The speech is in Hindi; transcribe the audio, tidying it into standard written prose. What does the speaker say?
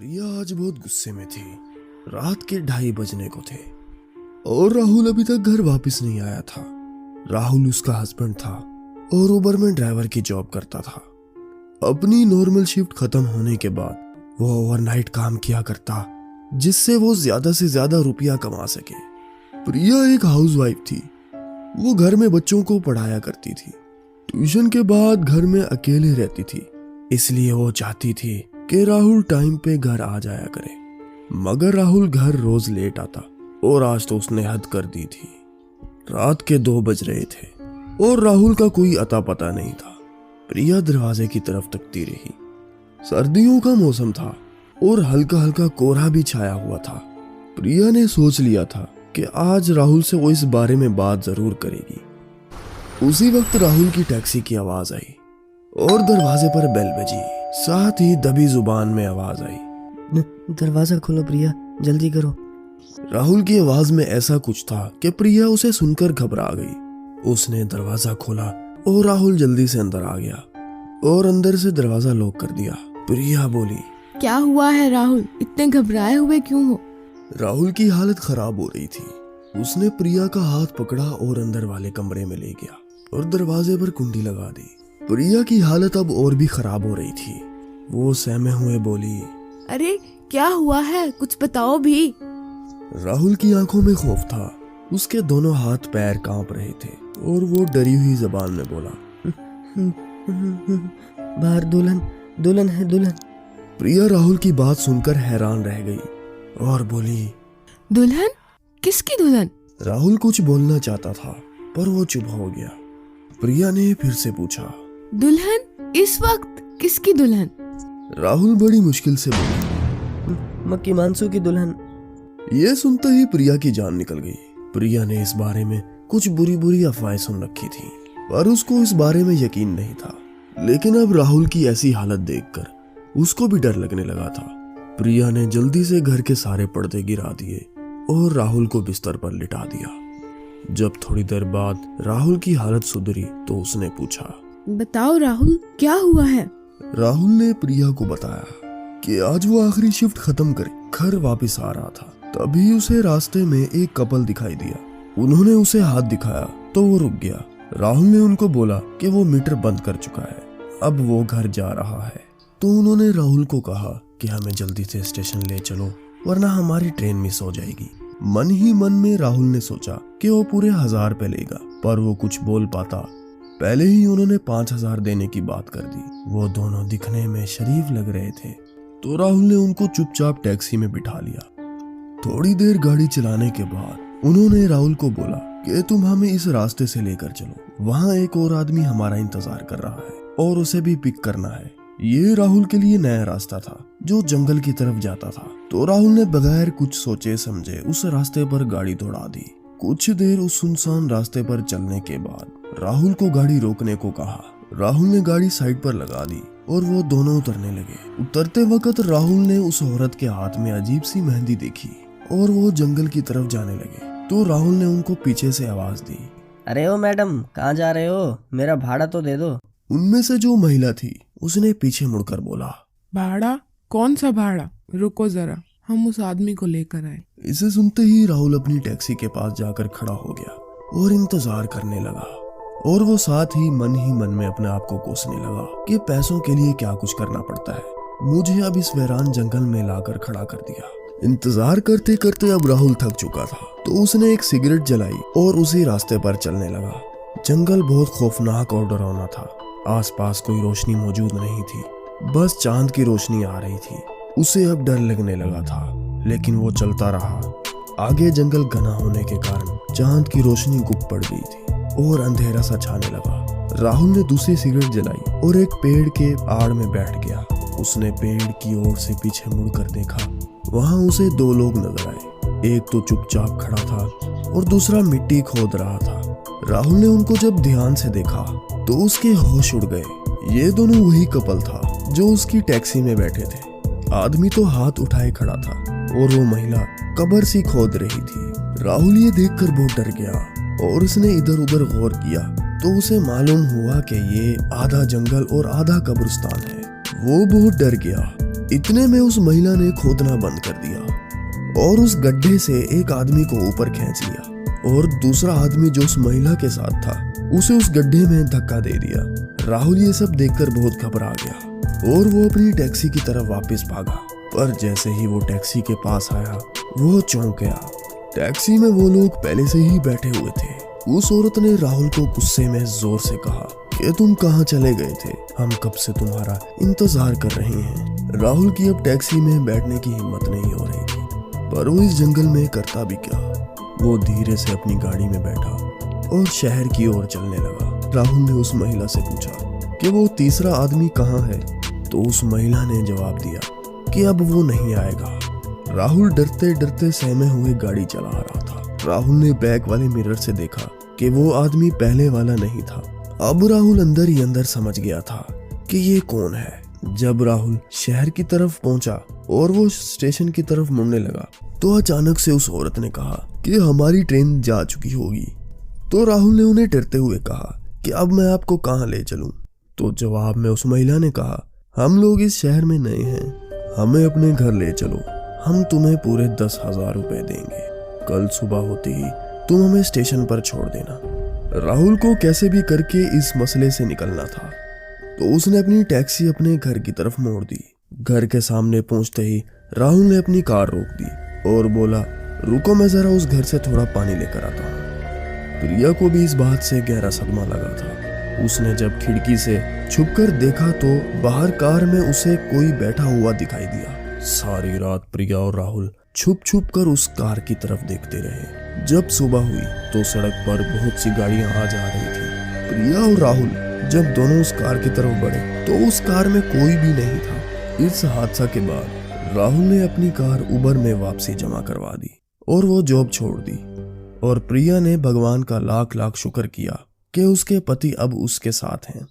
प्रिया आज बहुत गुस्से में थी। रात के 2:30 बजने को थे और राहुल अभी तक घर वापस नहीं आया था। राहुल उसका हस्बैंड था और उबर में ड्राइवर की जॉब करता था। अपनी नॉर्मल शिफ्ट खत्म होने के बाद वो ओवरनाइट काम किया करता, जिससे वो ज्यादा से ज्यादा रुपया कमा सके। प्रिया एक हाउसवाइफ थी। वो घर में बच्चों को पढ़ाया करती थी। ट्यूशन के बाद घर में अकेले रहती थी, इसलिए वो चाहती थी कि राहुल टाइम पे घर आ जाया करे। मगर राहुल घर रोज लेट आता और आज तो उसने हद कर दी थी। रात के 2 बज रहे थे और राहुल का कोई अता पता नहीं था। प्रिया दरवाजे की तरफ तकती रही। सर्दियों का मौसम था और हल्का हल्का कोहरा भी छाया हुआ था। प्रिया ने सोच लिया था कि आज राहुल से वो इस बारे में बात जरूर करेगी। उसी वक्त राहुल की टैक्सी की आवाज आई और दरवाजे पर बेल बजी। साथ ही दबी जुबान में आवाज आई, दरवाजा खोलो प्रिया, जल्दी करो। राहुल की आवाज में ऐसा कुछ था कि प्रिया उसे सुनकर घबरा गई। उसने दरवाजा खोला और राहुल जल्दी से अंदर आ गया और अंदर से दरवाजा लॉक कर दिया। प्रिया बोली, क्या हुआ है राहुल, इतने घबराए हुए क्यों हो? राहुल की हालत खराब हो रही थी। उसने प्रिया का हाथ पकड़ा और अंदर वाले कमरे में ले गया और दरवाजे पर कुंडी लगा दी। प्रिया की हालत अब और भी खराब हो रही थी। वो सहमे हुए बोली, अरे क्या हुआ है, कुछ बताओ भी। राहुल की आंखों में खौफ था। उसके दोनों हाथ पैर कांप रहे थे और वो डरी हुई जबान में बोला, बाहर दुल्हन है, दुल्हन। प्रिया राहुल की बात सुनकर हैरान रह गई और बोली, दुल्हन? किसकी दुल्हन? राहुल कुछ बोलना चाहता था पर वो चुप हो गया। प्रिया ने फिर से पूछा, दुल्हन? इस वक्त किसकी दुल्हन? राहुल बड़ी मुश्किल से बोला, मक्की मानसू की दुल्हन। ये सुनते ही प्रिया की जान निकल गई। प्रिया ने इस बारे में कुछ बुरी बुरी अफवाहें सुन रखी थी पर उसको इस बारे में यकीन नहीं था। लेकिन अब राहुल की ऐसी हालत देखकर उसको भी डर लगने लगा था। प्रिया ने जल्दी से घर के सारे पर्दे गिरा दिए और राहुल को बिस्तर पर लिटा दिया। जब थोड़ी देर बाद राहुल की हालत सुधरी तो उसने पूछा, बताओ राहुल, क्या हुआ है? राहुल ने प्रिया को बताया कि आज वो आखिरी शिफ्ट खत्म कर घर वापस आ रहा था। तभी उसे रास्ते में एक कपल दिखाई दिया। उन्होंने उसे हाथ दिखाया तो वो रुक गया। राहुल ने उनको बोला कि वो मीटर बंद कर चुका है, अब वो घर जा रहा है। तो उन्होंने राहुल को कहा कि हमें जल्दी से स्टेशन ले चलो वरना हमारी ट्रेन मिस हो जाएगी। मन ही मन में राहुल ने सोचा कि वो पूरे 1000 रुपए लेगा, पर वो कुछ बोल पाता पहले ही उन्होंने 5000 देने की बात कर दी। वो दोनों दिखने में शरीफ लग रहे थे तो राहुल ने उनको चुपचाप टैक्सी में बिठा लिया। थोड़ी देर गाड़ी चलाने के बाद उन्होंने राहुल को बोला कि तुम हमें इस रास्ते से लेकर चलो, वहाँ एक और आदमी हमारा इंतजार कर रहा है और उसे भी पिक करना है। ये राहुल के लिए नया रास्ता था जो जंगल की तरफ जाता था। तो राहुल ने बगैर कुछ सोचे समझे उस रास्ते पर गाड़ी दौड़ा दी। कुछ देर उस सुनसान रास्ते पर चलने के बाद राहुल को गाड़ी रोकने को कहा। राहुल ने गाड़ी साइड पर लगा दी और वो दोनों उतरने लगे। उतरते वक्त राहुल ने उस औरत के हाथ में अजीब सी मेहंदी देखी और वो जंगल की तरफ जाने लगे। तो राहुल ने उनको पीछे से आवाज दी, अरे ओ मैडम, कहाँ जा रहे हो? मेरा भाड़ा तो दे दो। उनमें से जो महिला थी उसने पीछे मुड़कर बोला, भाड़ा? कौन सा भाड़ा? रुको जरा, हम उस आदमी को लेकर आए। इसे सुनते ही राहुल अपनी टैक्सी के पास जाकर खड़ा हो गया और इंतजार करने लगा। और वो साथ ही मन में अपने आप को कोसने लगा कि पैसों के लिए क्या कुछ करना पड़ता है। मुझे अब इस वीरान जंगल में लाकर खड़ा कर दिया। इंतजार करते करते अब राहुल थक चुका था तो उसने एक सिगरेट जलाई और उसी रास्ते पर चलने लगा। जंगल बहुत खौफनाक और डरावना था। आसपास कोई रोशनी मौजूद नहीं थी, बस चांद की रोशनी आ रही थी। उसे अब डर लगने लगा था लेकिन वो चलता रहा। आगे जंगल घना होने के कारण चांद की रोशनी गुम पड़ गई थी और अंधेरा सा छाने लगा। राहुल ने दूसरी सिगरेट जलाई और एक पेड़ के आड़ में बैठ गया। उसने पेड़ की ओर से पीछे मुड़कर देखा। वहां उसे 2 लोग नजर आए। एक तो चुपचाप खड़ा था और दूसरा मिट्टी खोद रहा था। राहुल ने उनको जब ध्यान से देखा तो उसके होश उड़ गए। ये दोनों वही कपल था जो उसकी टैक्सी में बैठे थे। आदमी तो हाथ उठाए खड़ा था और वो महिला कब्र सी खोद रही थी। राहुल ये देखकर बहुत डर गया और उसने इधर उधर गौर किया तो उसे मालूम हुआ कि ये आधा जंगल और आधा कब्रिस्तान है। वो बहुत डर गया इतने में उस महिला ने खोदना बंद कर दिया और उस गड्ढे से एक आदमी को ऊपर खींच लिया और दूसरा आदमी जो उस महिला के साथ था उसे उस गड्ढे में धक्का दे दिया। राहुल ये सब देखकर बहुत घबरा गया और वो अपनी टैक्सी की तरफ वापस भागा, पर जैसे ही वो टैक्सी के पास आया वो चौंक गया। टैक्सी में वो लोग पहले से ही बैठे हुए थे। उस औरत ने राहुल को गुस्से में जोर से कहा कि तुम कहाँ चले गए थे, हम कब से तुम्हारा इंतजार कर रहे हैं। राहुल की अब टैक्सी में बैठने की हिम्मत नहीं हो रही थी, पर वो इस जंगल में करता भी क्या। वो धीरे से अपनी गाड़ी में बैठा और शहर की ओर चलने लगा। राहुल ने उस महिला से पूछा कि वो तीसरा आदमी कहाँ है, तो उस महिला ने जवाब दिया कि अब वो नहीं आएगा। राहुल डरते डरते सहमे हुए गाड़ी चला रहा था। राहुल ने बैक वाले मिरर से देखा कि वो आदमी पहले वाला नहीं था। अब राहुल अंदर ही अंदर समझ गया था कि ये कौन है। जब राहुल शहर की तरफ पहुंचा और वो स्टेशन की तरफ मुड़ने लगा तो अचानक से उस औरत ने कहा कि हमारी ट्रेन जा चुकी होगी। तो राहुल ने उन्हें डरते हुए कहा कि अब मैं आपको कहाँ ले चलूं। तो जवाब में उस महिला ने कहा, हम लोग इस शहर में नए हैं, हमें अपने घर ले चलो, हम तुम्हें पूरे 10,000 रुपए देंगे। कल सुबह होते ही तुम हमें स्टेशन पर छोड़ देना। राहुल को कैसे भी करके इस मसले से निकलना था, तो उसने अपनी टैक्सी अपने घर की तरफ मोड़ दी। घर के सामने पहुंचते ही राहुल ने अपनी कार रोक दी और बोला, रुको मैं जरा उस घर से थोड़ा पानी लेकर आता हूँ। प्रिया को भी इस बात से गहरा सदमा लगा था। उसने जब खिड़की से छुपकर देखा तो बाहर कार में उसे कोई बैठा हुआ दिखाई दिया। सारी रात प्रिया और राहुल छुप छुप कर उस कार की तरफ देखते रहे। जब सुबह हुई तो सड़क पर बहुत सी गाड़ियां आ जा रही थी। प्रिया और राहुल जब दोनों उस कार की तरफ बढ़े तो उस कार में कोई भी नहीं था। इस हादसा के बाद राहुल ने अपनी कार उबर में वापसी जमा करवा दी और वो जॉब छोड़ दी। और प्रिया ने भगवान का लाख लाख शुक्र किया कि उसके पति अब उसके साथ हैं।